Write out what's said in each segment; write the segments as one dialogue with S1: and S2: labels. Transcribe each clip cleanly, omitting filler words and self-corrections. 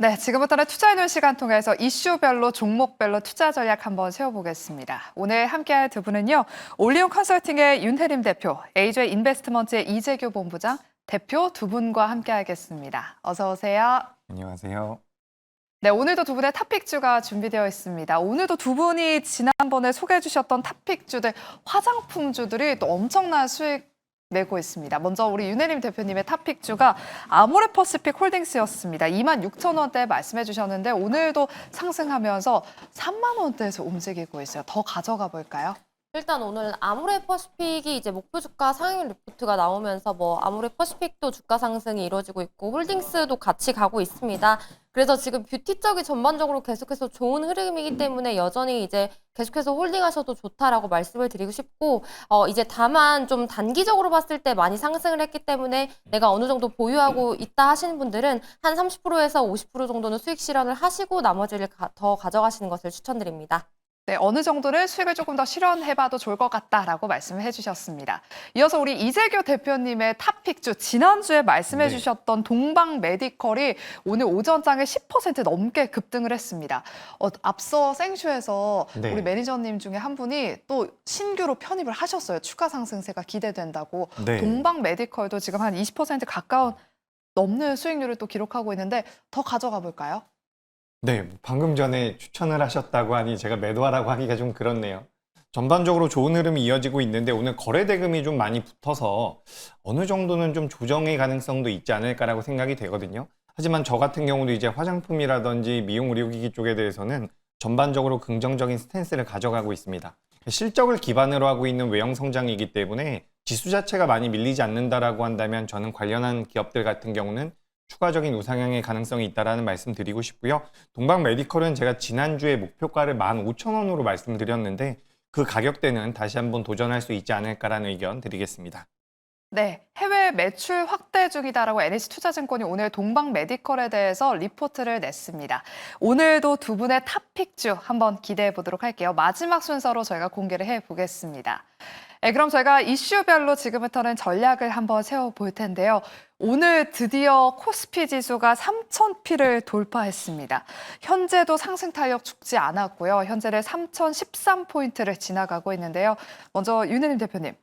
S1: 네, 지금부터는 투자해놓은 시간 통해서 이슈별로 종목별로 투자 전략 한번 세워보겠습니다. 오늘 함께할 두 분은요. 올리온 컨설팅의 윤혜림 대표, 에이조의 인베스트먼트의 이재규 본부장, 대표 두 분과 함께하겠습니다. 어서 오세요.
S2: 안녕하세요.
S1: 네, 오늘도 두 분의 탑픽주가 준비되어 있습니다. 오늘도 두 분이 지난번에 소개해 주셨던 탑픽주들, 화장품주들이 또 엄청난 수익 내고 있습니다. 먼저 우리 윤혜림 대표님의 탑픽주가 아모레퍼시픽 홀딩스였습니다. 26,000원대 말씀해 주셨는데 오늘도 상승하면서 3만 원대에서 움직이고 있어요. 더 가져가 볼까요?
S3: 일단 오늘 아모레퍼시픽이 이제 목표 주가 상향 리포트가 나오면서 아모레퍼시픽도 주가 상승이 이루어지고 있고 홀딩스도 같이 가고 있습니다. 그래서 지금 뷰티 쪽이 전반적으로 계속해서 좋은 흐름이기 때문에 여전히 이제 계속해서 홀딩하셔도 좋다라고 말씀을 드리고 싶고 이제 다만 좀 단기적으로 봤을 때 많이 상승을 했기 때문에 내가 어느 정도 보유하고 있다 하시는 분들은 한 30%에서 50% 정도는 수익 실현을 하시고 나머지를 더 가져가시는 것을 추천드립니다.
S1: 네, 어느 정도는 수익을 조금 더 실현해봐도 좋을 것 같다라고 말씀을 해주셨습니다. 이어서 우리 이재규 대표님의 탑픽주, 지난주에 말씀해 주셨던 동방 메디컬이 오늘 오전장에 10% 넘게 급등을 했습니다. 앞서 생쇼에서 우리 매니저님 중에 한 분이 또 신규로 편입을 하셨어요. 추가 상승세가 기대된다고. 동방 메디컬도 지금 한 20% 가까운 넘는 수익률을 또 기록하고 있는데 더 가져가 볼까요?
S2: 네, 방금 전에 추천을 하셨다고 하니 제가 매도하라고 하기가 좀 그렇네요. 전반적으로 좋은 흐름이 이어지고 있는데 오늘 거래 대금이 좀 많이 붙어서 어느 정도는 좀 조정의 가능성도 있지 않을까라고 생각이 되거든요. 하지만 저 같은 경우도 이제 화장품이라든지 미용 의료기기 쪽에 대해서는 전반적으로 긍정적인 스탠스를 가져가고 있습니다. 실적을 기반으로 하고 있는 외형 성장이기 때문에 지수 자체가 많이 밀리지 않는다라고 한다면 저는 관련한 기업들 같은 경우는 추가적인 우상향의 가능성이 있다는 말씀 드리고 싶고요. 동방 메디컬은 제가 지난주에 목표가를 15,000원으로 말씀드렸는데 그 가격대는 다시 한번 도전할 수 있지 않을까라는 의견 드리겠습니다.
S1: 네, 해외 매출 확대 중이다라고 NH투자증권이 오늘 동방 메디컬에 대해서 리포트를 냈습니다. 오늘도 두 분의 탑픽주 한번 기대해 보도록 할게요. 마지막 순서로 저희가 공개를 해 보겠습니다. 네, 그럼 저희가 이슈별로 지금부터는 전략을 한번 세워볼 텐데요. 오늘 드디어 코스피 지수가 3,000피를 돌파했습니다. 현재도 상승 탄력 죽지 않았고요. 현재는 3,013포인트를 지나가고 있는데요. 먼저 윤혜림 대표님.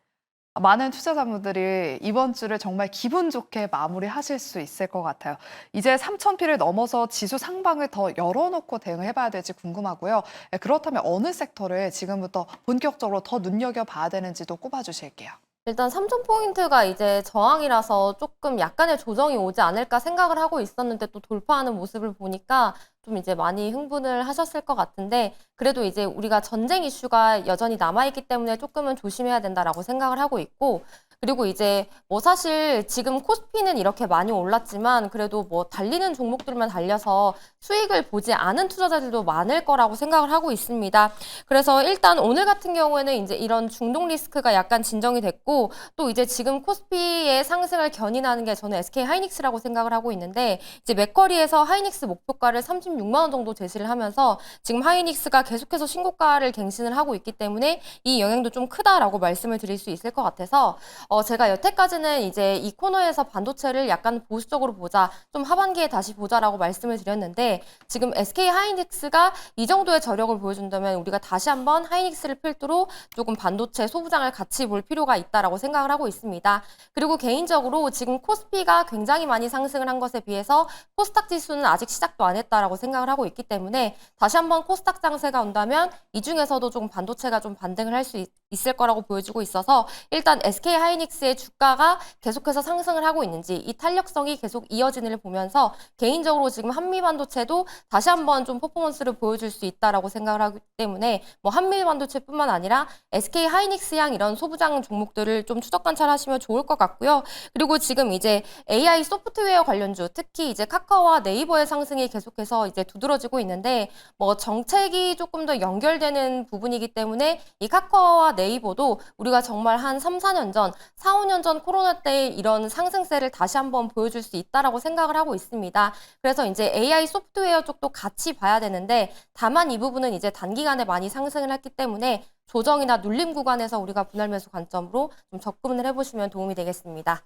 S1: 많은 투자자분들이 이번 주를 정말 기분 좋게 마무리하실 수 있을 것 같아요. 이제 3,000피를 넘어서 지수 상방을 더 열어놓고 대응해봐야 될지 궁금하고요. 그렇다면 어느 섹터를 지금부터 본격적으로 더 눈여겨봐야 되는지도 꼽아주실게요.
S3: 일단 3,000포인트가 이제 저항이라서 조금 약간의 조정이 오지 않을까 생각을 하고 있었는데 또 돌파하는 모습을 보니까 좀 이제 많이 흥분을 하셨을 것 같은데 그래도 이제 우리가 전쟁 이슈가 여전히 남아있기 때문에 조금은 조심해야 된다라고 생각을 하고 있고 그리고 이제 사실 지금 코스피는 이렇게 많이 올랐지만 그래도 달리는 종목들만 달려서 수익을 보지 않은 투자자들도 많을 거라고 생각을 하고 있습니다. 그래서 일단 오늘 같은 경우에는 이제 이런 중동 리스크가 약간 진정이 됐고 또 이제 지금 코스피의 상승을 견인하는 게 저는 SK 하이닉스라고 생각을 하고 있는데 이제 맥쿼리에서 하이닉스 목표가를 36만 원 정도 제시를 하면서 지금 하이닉스가 계속해서 신고가를 갱신을 하고 있기 때문에 이 영향도 좀 크다라고 말씀을 드릴 수 있을 것 같아서 제가 여태까지는 이제 이 코너에서 반도체를 약간 보수적으로 보자, 좀 하반기에 다시 보자라고 말씀을 드렸는데 지금 SK 하이닉스가 이 정도의 저력을 보여준다면 우리가 다시 한번 하이닉스를 필두로 조금 반도체 소부장을 같이 볼 필요가 있다라고 생각을 하고 있습니다. 그리고 개인적으로 지금 코스피가 굉장히 많이 상승을 한 것에 비해서 코스닥 지수는 아직 시작도 안 했다라고 생각을 하고 있기 때문에 다시 한번 코스닥 장세가 온다면 이 중에서도 좀 반도체가 좀 반등을 할 수 있을 거라고 보여주고 있어서 일단 SK 하이닉스의 주가가 계속해서 상승을 하고 있는지 이 탄력성이 계속 이어지는를 보면서 개인적으로 지금 한미반도체도 다시 한번 좀 퍼포먼스를 보여줄 수 있다라고 생각을 하기 때문에 한미반도체뿐만 아니라 SK 하이닉스양 이런 소부장 종목들을 좀 추적 관찰하시면 좋을 것 같고요. 그리고 지금 이제 AI 소프트웨어 관련주 특히 이제 카카오와 네이버의 상승이 계속해서 이제 두드러지고 있는데 정책이 조금 더 연결되는 부분이기 때문에 이 카카오와 네이버도 우리가 정말 한 3, 4년 전, 4, 5년 전 코로나 때 이런 상승세를 다시 한번 보여줄 수 있다라고 생각을 하고 있습니다. 그래서 이제 AI 소프트웨어 쪽도 같이 봐야 되는데 다만 이 부분은 이제 단기간에 많이 상승을 했기 때문에 조정이나 눌림 구간에서 우리가 분할 매수 관점으로 좀 접근을 해보시면 도움이 되겠습니다.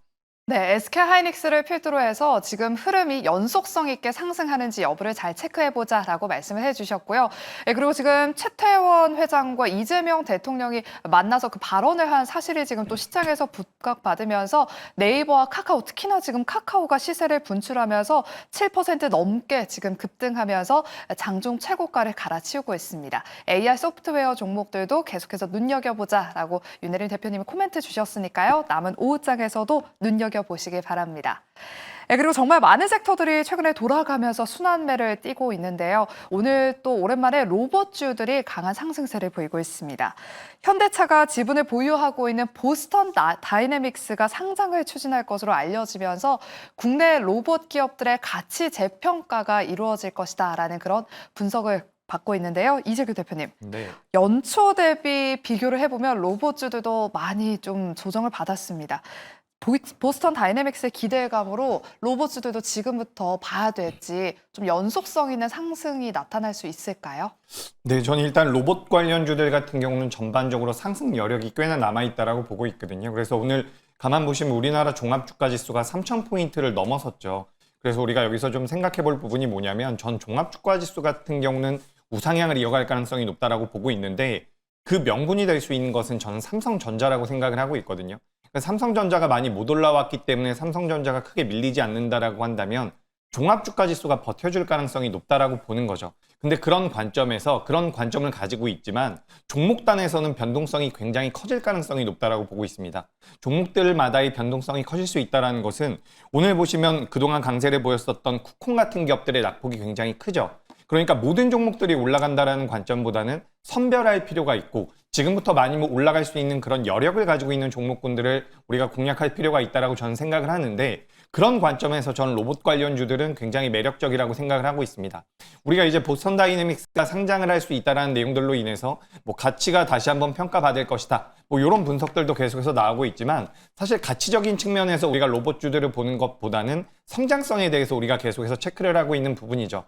S1: 네, SK 하이닉스를 필두로 해서 지금 흐름이 연속성 있게 상승하는지 여부를 잘 체크해보자라고 말씀을 해주셨고요. 그리고 지금 최태원 회장과 이재명 대통령이 만나서 그 발언을 한 사실이 지금 또 시장에서 부각받으면서 네이버와 카카오, 특히나 지금 카카오가 시세를 분출하면서 7% 넘게 지금 급등하면서 장중 최고가를 갈아치우고 있습니다. AI 소프트웨어 종목들도 계속해서 눈여겨보자라고 윤혜린 대표님이 코멘트 주셨으니까요. 남은 오후장에서도 눈여겨보시길 바랍니다. 그리고 정말 많은 섹터들이 최근에 돌아가면서 순환매를 띠고 있는데요. 오늘 또 오랜만에 로봇주들이 강한 상승세를 보이고 있습니다. 현대차가 지분을 보유하고 있는 보스턴 다이내믹스가 상장을 추진할 것으로 알려지면서 국내 로봇 기업들의 가치 재평가가 이루어질 것이다라는 그런 분석을 받고 있는데요. 이재규 대표님,
S2: 네.
S1: 연초 대비 비교를 해보면 로봇주들도 많이 좀 조정을 받았습니다. 보스턴 다이내믹스의 기대감으로 로봇주들도 지금부터 봐야 될지 좀 연속성 있는 상승이 나타날 수 있을까요?
S2: 네, 저는 일단 로봇 관련주들 같은 경우는 전반적으로 상승 여력이 꽤나 남아있다라고 보고 있거든요. 그래서 오늘 가만 보시면 우리나라 종합주가지수가 3,000포인트를 넘어섰죠. 그래서 우리가 여기서 좀 생각해 볼 부분이 뭐냐면 전 종합주가지수 같은 경우는 우상향을 이어갈 가능성이 높다라고 보고 있는데 그 명분이 될 수 있는 것은 저는 삼성전자라고 생각을 하고 있거든요. 삼성전자가 많이 못 올라왔기 때문에 삼성전자가 크게 밀리지 않는다라고 한다면 종합주가지수가 버텨줄 가능성이 높다라고 보는 거죠. 근데 그런 관점에서 그런 관점을 가지고 있지만 종목단에서는 변동성이 굉장히 커질 가능성이 높다라고 보고 있습니다. 종목들마다의 변동성이 커질 수 있다는 것은 오늘 보시면 그동안 강세를 보였었던 쿠콩 같은 기업들의 낙폭이 굉장히 크죠. 그러니까 모든 종목들이 올라간다는 관점보다는 선별할 필요가 있고 지금부터 많이 올라갈 수 있는 그런 여력을 가지고 있는 종목군들을 우리가 공략할 필요가 있다고 저는 생각을 하는데 그런 관점에서 저는 로봇 관련주들은 굉장히 매력적이라고 생각을 하고 있습니다. 우리가 이제 보스턴 다이내믹스가 상장을 할 수 있다는 내용들로 인해서 뭐 가치가 다시 한번 평가받을 것이다. 뭐 이런 분석들도 계속해서 나오고 있지만 사실 가치적인 측면에서 우리가 로봇주들을 보는 것보다는 성장성에 대해서 우리가 계속해서 체크를 하고 있는 부분이죠.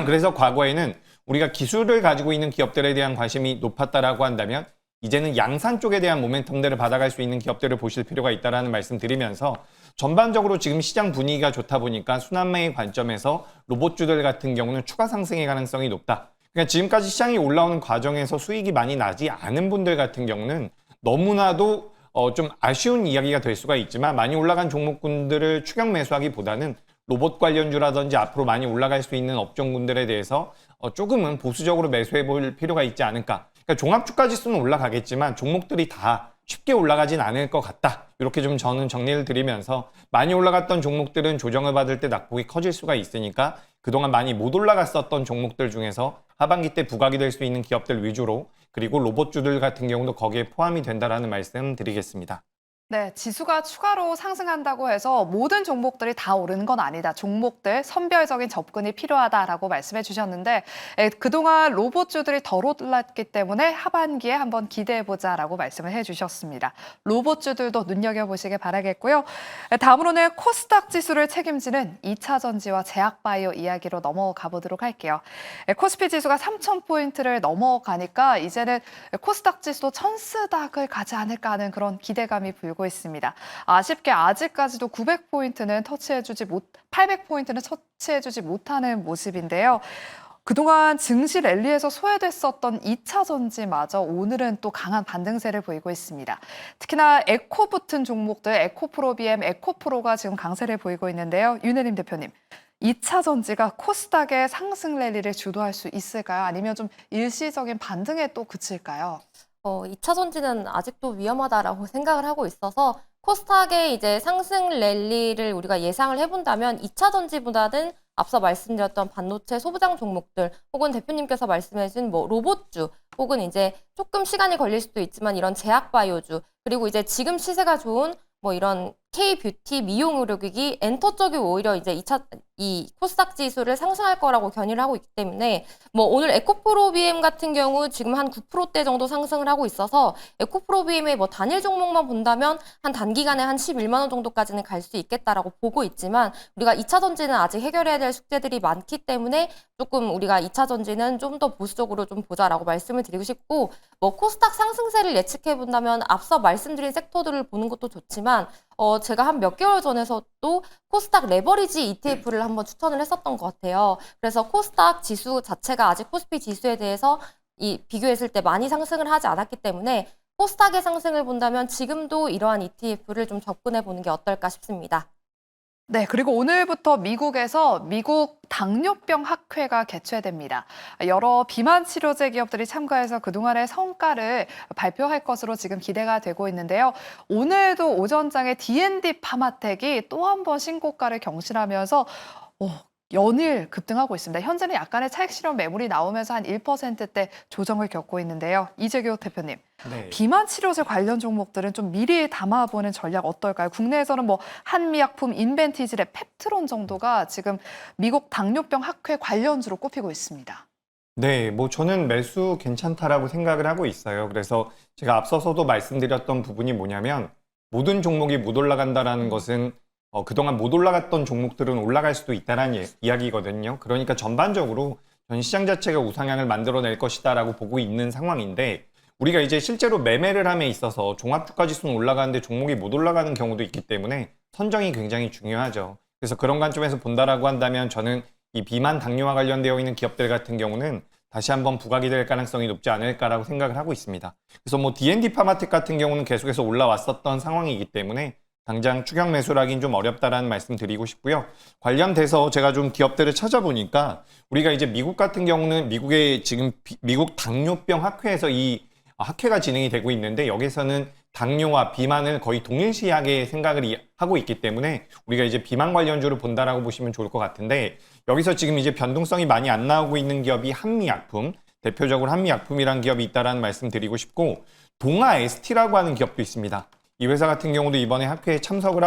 S2: 그래서 과거에는 우리가 기술을 가지고 있는 기업들에 대한 관심이 높았다라고 한다면 이제는 양산 쪽에 대한 모멘텀들을 받아갈 수 있는 기업들을 보실 필요가 있다는 말씀 드리면서 전반적으로 지금 시장 분위기가 좋다 보니까 순환매의 관점에서 로봇주들 같은 경우는 추가 상승의 가능성이 높다. 그러니까 지금까지 시장이 올라오는 과정에서 수익이 많이 나지 않은 분들 같은 경우는 너무나도 좀 아쉬운 이야기가 될 수가 있지만 많이 올라간 종목군들을 추격 매수하기보다는 로봇 관련주라든지 앞으로 많이 올라갈 수 있는 업종군들에 대해서 조금은 보수적으로 매수해 볼 필요가 있지 않을까. 그러니까 종합주가지수는 올라가겠지만 종목들이 다 쉽게 올라가진 않을 것 같다. 이렇게 좀 저는 정리를 드리면서 많이 올라갔던 종목들은 조정을 받을 때 낙폭이 커질 수가 있으니까 그동안 많이 못 올라갔었던 종목들 중에서 하반기 때 부각이 될 수 있는 기업들 위주로 그리고 로봇주들 같은 경우도 거기에 포함이 된다라는 말씀 드리겠습니다.
S1: 네, 지수가 추가로 상승한다고 해서 모든 종목들이 다 오르는 건 아니다. 종목들 선별적인 접근이 필요하다라고 말씀해 주셨는데 그동안 로봇주들이 덜 올랐기 때문에 하반기에 한번 기대해보자라고 말씀을 해주셨습니다. 로봇주들도 눈여겨보시길 바라겠고요. 다음으로는 코스닥 지수를 책임지는 2차전지와 제약바이오 이야기로 넘어가 보도록 할게요. 코스피 지수가 3,000포인트를 넘어가니까 이제는 코스닥 지수도 천스닥을 가지 않을까 하는 그런 기대감이 불고 있습니다. 아쉽게 아직까지도 900포인트는 800포인트는 터치해주지 못하는 모습인데요. 그동안 증시 랠리에서 소외됐었던 2차 전지마저 오늘은 또 강한 반등세를 보이고 있습니다. 특히나 에코 붙은 종목들, 에코프로비엠, 에코프로가 지금 강세를 보이고 있는데요. 윤혜림 대표님, 2차 전지가 코스닥의 상승 랠리를 주도할 수 있을까요? 아니면 좀 일시적인 반등에 또 그칠까요?
S3: 2차 전지는 아직도 위험하다라고 생각을 하고 있어서 코스닥의 이제 상승 랠리를 우리가 예상을 해본다면 2차 전지보다는 앞서 말씀드렸던 반도체 소부장 종목들 혹은 대표님께서 말씀해주신 뭐 로봇주 혹은 이제 조금 시간이 걸릴 수도 있지만 이런 제약바이오주 그리고 이제 지금 시세가 좋은 뭐 이런 K-뷰티 미용 의료기기 엔터 쪽이 오히려 이제 이 코스닥 지수를 상승할 거라고 견인을 하고 있기 때문에 뭐 오늘 에코프로비엠 같은 경우 지금 한 9%대 정도 상승을 하고 있어서 에코프로비엠의 뭐 단일 종목만 본다면 한 단기간에 한 11만 원 정도까지는 갈 수 있겠다라고 보고 있지만 우리가 2차 전지는 아직 해결해야 될 숙제들이 많기 때문에 조금 우리가 2차 전지는 좀 더 보수적으로 좀 보자라고 말씀을 드리고 싶고 뭐 코스닥 상승세를 예측해 본다면 앞서 말씀드린 섹터들을 보는 것도 좋지만 제가 한 몇 개월 전에서도 코스닥 레버리지 ETF를 한번 추천을 했었던 것 같아요. 그래서 코스닥 지수 자체가 아직 코스피 지수에 대해서 비교했을 때 많이 상승을 하지 않았기 때문에 코스닥의 상승을 본다면 지금도 이러한 ETF를 좀 접근해 보는 게 어떨까 싶습니다.
S1: 네, 그리고 오늘부터 미국에서 미국 당뇨병 학회가 개최됩니다. 여러 비만 치료제 기업들이 참가해서 그동안의 성과를 발표할 것으로 지금 기대가 되고 있는데요. 오늘도 오전장에 D&D 파마텍이 또 한 번 신고가를 경신하면서 연일 급등하고 있습니다. 현재는 약간의 차익 실현 매물이 나오면서 한 1%대 조정을 겪고 있는데요. 이재규 대표님,
S2: 네.
S1: 비만 치료제 관련 종목들은 좀 미리 담아보는 전략 어떨까요? 국내에서는 뭐 한미약품, 인벤티질의 펩트론 정도가 지금 미국 당뇨병 학회 관련주로 꼽히고 있습니다.
S2: 네, 뭐 저는 매수 괜찮다라고 생각을 하고 있어요. 그래서 제가 앞서서도 말씀드렸던 부분이 뭐냐면 모든 종목이 못 올라간다라는 것은 그동안 못 올라갔던 종목들은 올라갈 수도 있다는 이야기거든요. 그러니까 전반적으로 전 시장 자체가 우상향을 만들어낼 것이다라고 보고 있는 상황인데 우리가 이제 실제로 매매를 함에 있어서 종합주가지수는 올라가는데 종목이 못 올라가는 경우도 있기 때문에 선정이 굉장히 중요하죠. 그래서 그런 관점에서 본다라고 한다면 저는 이 비만 당뇨와 관련되어 있는 기업들 같은 경우는 다시 한번 부각이 될 가능성이 높지 않을까라고 생각을 하고 있습니다. 그래서 뭐 D&D 파마텍 같은 경우는 계속해서 올라왔었던 상황이기 때문에 당장 추격 매수를 하긴 좀 어렵다라는 말씀 드리고 싶고요. 관련돼서 제가 좀 기업들을 찾아보니까 우리가 이제 미국 같은 경우는 미국의 지금 미국 당뇨병 학회에서 이 학회가 진행이 되고 있는데 여기서는 당뇨와 비만을 거의 동일시하게 생각을 하고 있기 때문에 우리가 이제 비만 관련주를 본다라고 보시면 좋을 것 같은데 여기서 지금 이제 변동성이 많이 안 나오고 있는 기업이 한미약품, 대표적으로 한미약품이라는 기업이 있다라는 말씀 드리고 싶고 동아 ST라고 하는 기업도 있습니다. 이 회사 같은 경우도 이번에 학회에 참석을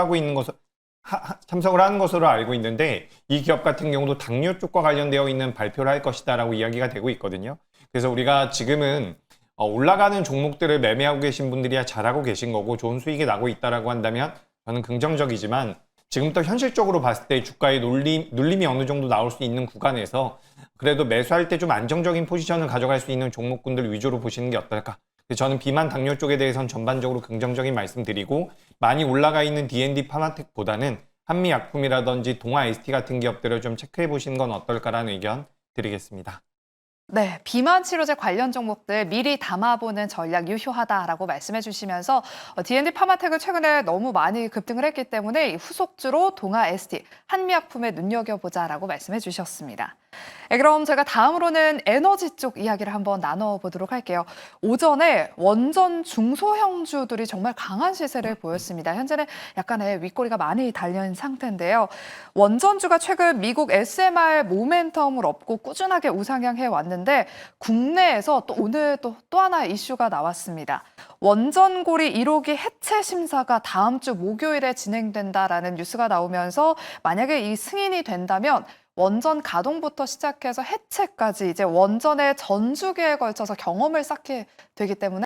S2: 하는 것으로 알고 있는데 이 기업 같은 경우도 당뇨 쪽과 관련되어 있는 발표를 할 것이다라고 이야기가 되고 있거든요. 그래서 우리가 지금은 올라가는 종목들을 매매하고 계신 분들이야 잘하고 계신 거고 좋은 수익이 나고 있다라고 한다면 저는 긍정적이지만 지금부터 현실적으로 봤을 때 주가의 눌림이 어느 정도 나올 수 있는 구간에서 그래도 매수할 때 좀 안정적인 포지션을 가져갈 수 있는 종목군들 위주로 보시는 게 어떨까? 저는 비만 당뇨 쪽에 대해서는 전반적으로 긍정적인 말씀드리고 많이 올라가 있는 D&D 파마텍보다는 한미약품이라든지 동아 ST 같은 기업들을 좀 체크해 보시는 건 어떨까라는 의견 드리겠습니다.
S1: 네, 비만 치료제 관련 종목들 미리 담아보는 전략 유효하다라고 말씀해 주시면서 D&D 파마텍을 최근에 너무 많이 급등을 했기 때문에 후속주로 동아 ST, 한미약품에 눈여겨보자라고 말씀해 주셨습니다. 네, 그럼 제가 다음으로는 에너지 쪽 이야기를 한번 나눠보도록 할게요. 오전에 원전 중소형주들이 정말 강한 시세를 보였습니다. 현재는 약간의 윗꼬리가 많이 달린 상태인데요. 원전주가 최근 미국 SMR 모멘텀을 업고 꾸준하게 우상향해 왔는데 국내에서 또 오늘 또 하나의 이슈가 나왔습니다. 원전고리 1호기 해체 심사가 다음 주 목요일에 진행된다라는 뉴스가 나오면서 만약에 이 승인이 된다면 원전 가동부터 시작해서 해체까지 이제 원전의 전주기에 걸쳐서 경험을 쌓게 되기 때문에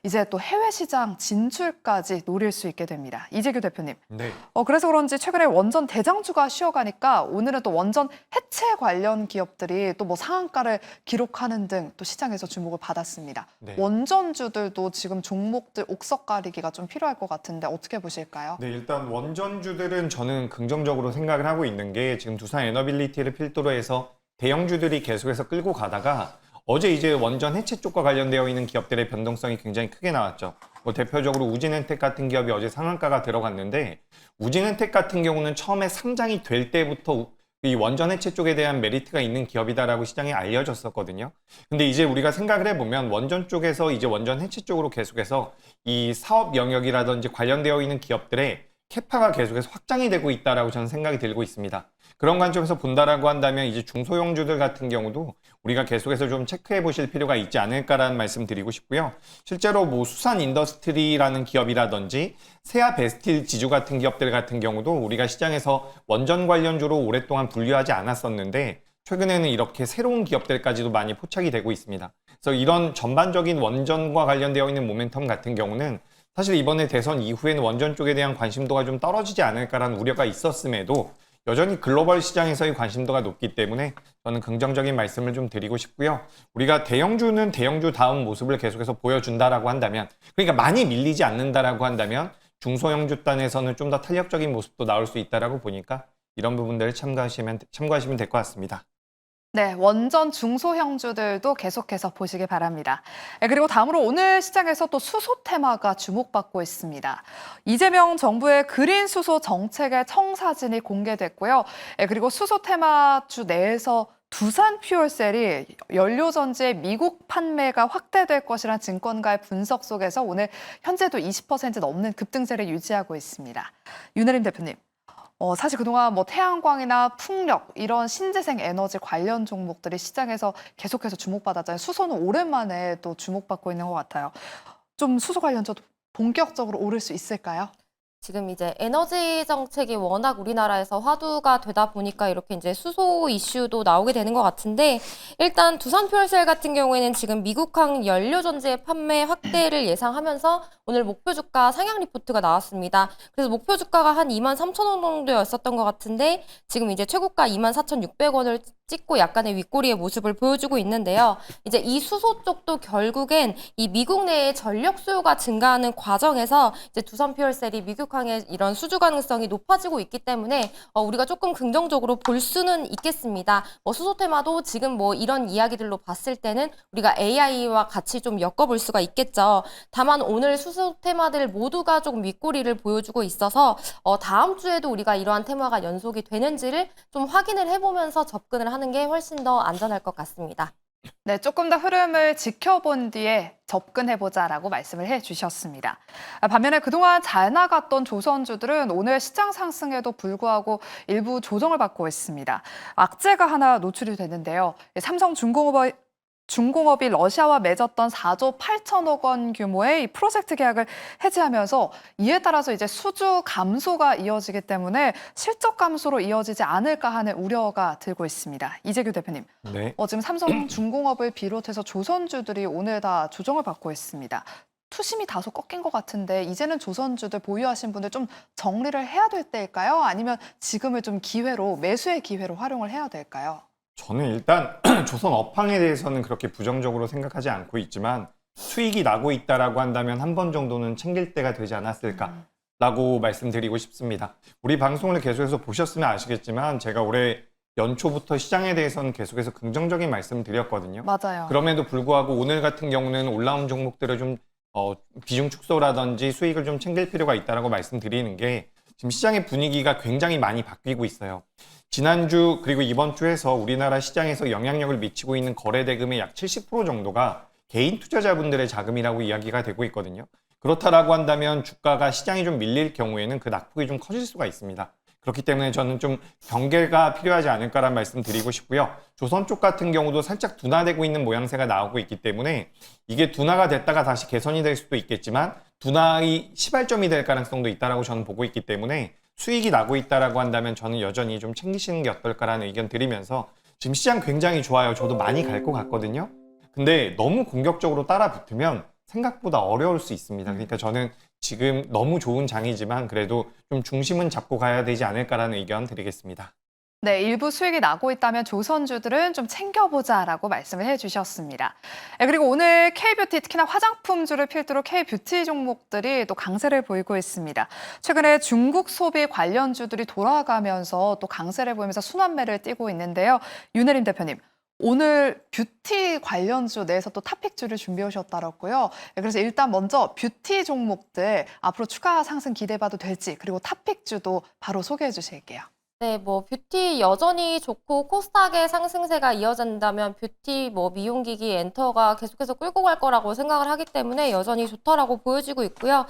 S1: 이제 또 해외 시장 진출까지 노릴 수 있게 됩니다. 이재규 대표님.
S2: 네.
S1: 그래서 그런지 최근에 원전 대장주가 쉬어가니까 오늘은 또 원전 해체 관련 기업들이 또 뭐 상한가를 기록하는 등 또 시장에서 주목을 받았습니다.
S2: 네.
S1: 원전주들도 지금 종목들 옥석 가리기가 좀 필요할 것 같은데 어떻게 보실까요?
S2: 네, 일단 원전주들은 저는 긍정적으로 생각을 하고 있는 게 지금 두산 에너빌리티를 필두로 해서 대형주들이 계속해서 끌고 가다가 어제 이제 원전 해체 쪽과 관련되어 있는 기업들의 변동성이 굉장히 크게 나왔죠. 뭐 대표적으로 우진엔텍 같은 기업이 어제 상한가가 들어갔는데 우진엔텍 같은 경우는 처음에 상장이 될 때부터 이 원전 해체 쪽에 대한 메리트가 있는 기업이다라고 시장에 알려졌었거든요. 근데 이제 우리가 생각을 해보면 원전 쪽에서 이제 원전 해체 쪽으로 계속해서 이 사업 영역이라든지 관련되어 있는 기업들의 캐파가 계속해서 확장이 되고 있다라고 저는 생각이 들고 있습니다. 그런 관점에서 본다라고 한다면 이제 중소형주들 같은 경우도 우리가 계속해서 좀 체크해 보실 필요가 있지 않을까라는 말씀 드리고 싶고요. 실제로 뭐 수산 인더스트리라는 기업이라든지 세아 베스틸 지주 같은 기업들 같은 경우도 우리가 시장에서 원전 관련주로 오랫동안 분류하지 않았었는데 최근에는 이렇게 새로운 기업들까지도 많이 포착이 되고 있습니다. 그래서 이런 전반적인 원전과 관련되어 있는 모멘텀 같은 경우는 사실 이번에 대선 이후에는 원전 쪽에 대한 관심도가 좀 떨어지지 않을까라는 우려가 있었음에도 여전히 글로벌 시장에서의 관심도가 높기 때문에 저는 긍정적인 말씀을 좀 드리고 싶고요. 우리가 대형주는 대형주 다음 모습을 계속해서 보여준다라고 한다면, 그러니까 많이 밀리지 않는다라고 한다면 중소형주 단에서는 좀 더 탄력적인 모습도 나올 수 있다라고 보니까 이런 부분들을 참고하시면 될 것 같습니다.
S1: 네, 원전 중소형주들도 계속해서 보시기 바랍니다. 그리고 다음으로 오늘 시장에서 또 수소 테마가 주목받고 있습니다. 이재명 정부의 그린 수소 정책의 청사진이 공개됐고요. 그리고 수소 테마주 내에서 두산 퓨얼셀이 연료전지의 미국 판매가 확대될 것이란 증권가의 분석 속에서 오늘 현재도 20% 넘는 급등세를 유지하고 있습니다. 윤혜림 대표님. 사실 그동안 뭐 태양광이나 풍력 이런 신재생 에너지 관련 종목들이 시장에서 계속해서 주목받았잖아요. 수소는 오랜만에 또 주목받고 있는 것 같아요. 좀 수소 관련주도 본격적으로 오를 수 있을까요?
S3: 지금 이제 에너지 정책이 워낙 우리나라에서 화두가 되다 보니까 이렇게 이제 수소 이슈도 나오게 되는 것 같은데, 일단 두산퓨얼셀 같은 경우에는 지금 미국항 연료전지의 판매 확대를 예상하면서 오늘 목표 주가 상향 리포트가 나왔습니다. 그래서 목표 주가가 한 23,000원 정도였었던 것 같은데 지금 이제 최고가 24,600원을 찍고 약간의 윗꼬리의 모습을 보여주고 있는데요. 이제 이 수소 쪽도 결국엔 이 미국 내의 전력 수요가 증가하는 과정에서 이제 두산퓨얼셀이 미국항의 이런 수주 가능성이 높아지고 있기 때문에 우리가 조금 긍정적으로 볼 수는 있겠습니다. 수소 테마도 지금 뭐 이런 이야기들로 봤을 때는 우리가 AI와 같이 좀 엮어볼 수가 있겠죠. 다만 오늘 수소 테마들 모두가 조금 윗꼬리를 보여주고 있어서 다음 주에도 우리가 이러한 테마가 연속이 되는지를 좀 확인을 해보면서 접근을 하는 게 훨씬 더 안전할 것 같습니다.
S1: 네, 조금 더 흐름을 지켜본 뒤에 접근해보자라고 말씀을 해주셨습니다. 반면에 그동안 잘 나갔던 조선주들은 오늘 시장 상승에도 불구하고 일부 조정을 받고 있습니다. 악재가 하나 노출이 되는데요. 중공업이 러시아와 맺었던 4조 8천억 원 규모의 이 프로젝트 계약을 해지하면서 이에 따라서 이제 수주 감소가 이어지기 때문에 실적 감소로 이어지지 않을까 하는 우려가 들고 있습니다. 이재규 대표님,
S2: 네.
S1: 지금 삼성중공업을 비롯해서 조선주들이 오늘 다 조정을 받고 있습니다. 투심이 다소 꺾인 것 같은데 이제는 조선주들 보유하신 분들 좀 정리를 해야 될 때일까요? 아니면 지금을 좀 매수의 기회로 활용을 해야 될까요?
S2: 저는 일단 조선 업황에 대해서는 그렇게 부정적으로 생각하지 않고 있지만 수익이 나고 있다라고 한다면 한 번 정도는 챙길 때가 되지 않았을까라고 말씀드리고 싶습니다. 우리 방송을 계속해서 보셨으면 아시겠지만 제가 올해 연초부터 시장에 대해서는 계속해서 긍정적인 말씀을 드렸거든요.
S1: 맞아요.
S2: 그럼에도 불구하고 오늘 같은 경우는 올라온 종목들을 좀 비중 축소라든지 수익을 좀 챙길 필요가 있다라고 말씀드리는 게 지금 시장의 분위기가 굉장히 많이 바뀌고 있어요. 지난주 그리고 이번 주에서 우리나라 시장에서 영향력을 미치고 있는 거래 대금의 약 70% 정도가 개인 투자자분들의 자금이라고 이야기가 되고 있거든요. 그렇다라고 한다면 주가가 시장이 좀 밀릴 경우에는 그 낙폭이 좀 커질 수가 있습니다. 그렇기 때문에 저는 좀 경계가 필요하지 않을까라는 말씀 드리고 싶고요. 조선 쪽 같은 경우도 살짝 둔화되고 있는 모양새가 나오고 있기 때문에 이게 둔화가 됐다가 다시 개선이 될 수도 있겠지만 둔화의 시발점이 될 가능성도 있다라고 저는 보고 있기 때문에 수익이 나고 있다라고 한다면 저는 여전히 좀 챙기시는 게 어떨까라는 의견 드리면서 지금 시장 굉장히 좋아요. 저도 많이 갈 것 같거든요. 근데 너무 공격적으로 따라 붙으면 생각보다 어려울 수 있습니다. 그러니까 저는 지금 너무 좋은 장이지만 그래도 좀 중심은 잡고 가야 되지 않을까라는 의견 드리겠습니다.
S1: 네, 일부 수익이 나고 있다면 조선주들은 좀 챙겨보자라고 말씀을 해주셨습니다. 그리고 오늘 K뷰티, 특히나 화장품주를 필두로 K뷰티 종목들이 또 강세를 보이고 있습니다. 최근에 중국 소비 관련주들이 돌아가면서 또 강세를 보이면서 순환매를 띠고 있는데요. 윤혜림 대표님, 오늘 뷰티 관련주 내에서 또 탑픽주를 준비해 오셨더라고요. 그래서 일단 먼저 뷰티 종목들 앞으로 추가 상승 기대해봐도 될지, 그리고 탑픽주도 바로 소개해 주실게요.
S3: 네, 뭐 뷰티 여전히 좋고 코스닥의 상승세가 이어진다면 뷰티, 뭐 미용기기, 엔터가 계속해서 끌고 갈 거라고 생각을 하기 때문에 여전히 좋다라고 보여지고 있고요.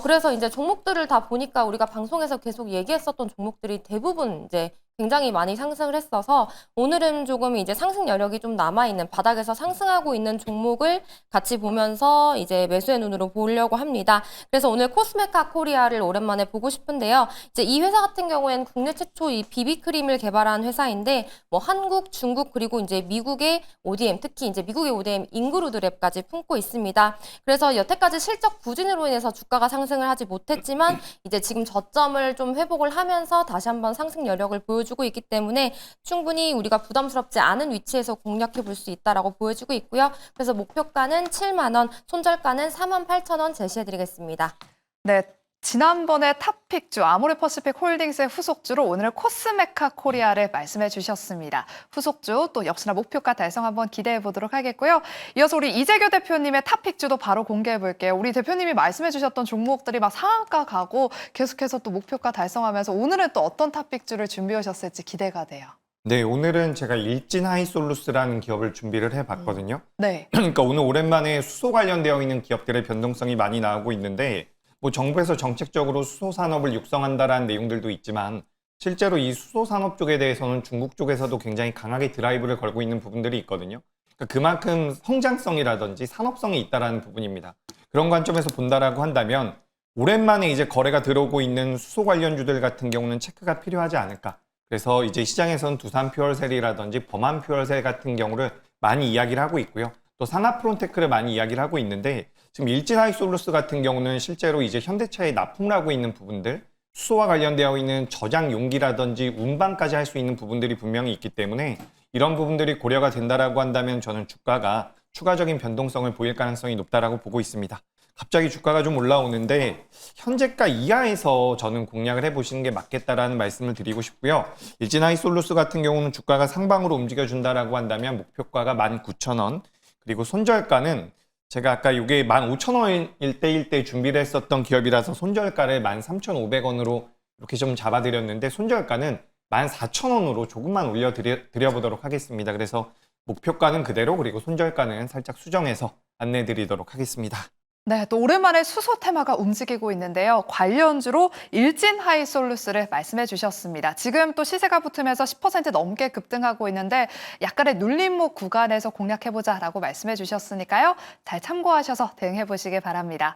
S3: 그래서 이제 종목들을 다 보니까 우리가 방송에서 계속 얘기했었던 종목들이 대부분 이제 굉장히 많이 상승을 했어서 오늘은 조금 이제 상승 여력이 좀 남아있는 바닥에서 상승하고 있는 종목을 같이 보면서 이제 매수의 눈으로 보려고 합니다. 그래서 오늘 코스메카 코리아를 오랜만에 보고 싶은데요. 이제 이 회사 같은 경우에는 국내 최초 이 비비크림을 개발한 회사인데 뭐 한국, 중국 그리고 이제 미국의 ODM, 특히 이제 미국의 ODM 인그루드랩까지 품고 있습니다. 그래서 여태까지 실적 부진으로 인해서 주가가 상승을 하지 못했지만 이제 지금 저점을 좀 회복을 하면서 다시 한번 상승 여력을 보여주고 있기 때문에 충분히 우리가 부담스럽지 않은 위치에서 공략해 볼 수 있다라고 보여주고 있고요. 그래서 목표가는 7만 원, 손절가는 48,000원 제시해 드리겠습니다.
S1: 네, 지난번에 탑픽주 아모레퍼시픽 홀딩스의 후속주로 오늘 코스메카 코리아를 말씀해 주셨습니다. 후속주 또 역시나 목표가 달성 한번 기대해 보도록 하겠고요. 이어서 우리 이재규 대표님의 탑픽주도 바로 공개해 볼게요. 우리 대표님이 말씀해 주셨던 종목들이 막 상한가 가고 계속해서 또 목표가 달성하면서 오늘은 또 어떤 탑픽주를 준비해 오셨을지 기대가 돼요.
S2: 네, 오늘은 제가 일진하이솔루스라는 기업을 준비를 해봤거든요.
S1: 네.
S2: 그러니까 오늘 오랜만에 수소 관련되어 있는 기업들의 변동성이 많이 나오고 있는데 뭐 정부에서 정책적으로 수소 산업을 육성한다라는 내용들도 있지만 실제로 이 수소 산업 쪽에 대해서는 중국 쪽에서도 굉장히 강하게 드라이브를 걸고 있는 부분들이 있거든요. 그러니까 그만큼 성장성이라든지 산업성이 있다라는 부분입니다. 그런 관점에서 본다라고 한다면 오랜만에 이제 거래가 들어오고 있는 수소 관련주들 같은 경우는 체크가 필요하지 않을까. 그래서 이제 시장에서는 두산 퓨얼셀이라든지 범한 퓨얼셀 같은 경우를 많이 이야기를 하고 있고요. 또 산하프론테크를 많이 이야기를 하고 있는데 지금 일진하이솔루스 같은 경우는 실제로 이제 현대차에 납품을 하고 있는 부분들, 수소와 관련되어 있는 저장 용기라든지 운반까지 할 수 있는 부분들이 분명히 있기 때문에 이런 부분들이 고려가 된다라고 한다면 저는 주가가 추가적인 변동성을 보일 가능성이 높다라고 보고 있습니다. 갑자기 주가가 좀 올라오는데 현재가 이하에서 저는 공략을 해보시는 게 맞겠다라는 말씀을 드리고 싶고요. 일진하이솔루스 같은 경우는 주가가 상방으로 움직여준다라고 한다면 목표가가 19,000원, 그리고 손절가는 제가 아까 이게 15,000원일 때 준비를 했었던 기업이라서 손절가를 13,500원으로 이렇게 좀 잡아드렸는데 손절가는 14,000원으로 조금만 올려드려보도록 하겠습니다. 그래서 목표가는 그대로 그리고 손절가는 살짝 수정해서 안내드리도록 하겠습니다.
S1: 네, 또 오랜만에 수소 테마가 움직이고 있는데요. 관련주로 일진하이솔루스를 말씀해 주셨습니다. 지금 또 시세가 붙으면서 10% 넘게 급등하고 있는데 약간의 눌림목 구간에서 공략해보자라고 말씀해 주셨으니까요. 잘 참고하셔서 대응해 보시길 바랍니다.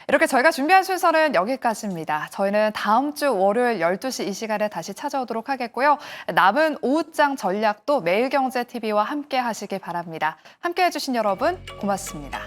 S1: 이렇게 저희가 준비한 순서는 여기까지입니다. 저희는 다음 주 월요일 12시 이 시간에 다시 찾아오도록 하겠고요. 남은 오후장 전략도 매일경제TV와 함께 하시길 바랍니다. 함께 해주신 여러분 고맙습니다.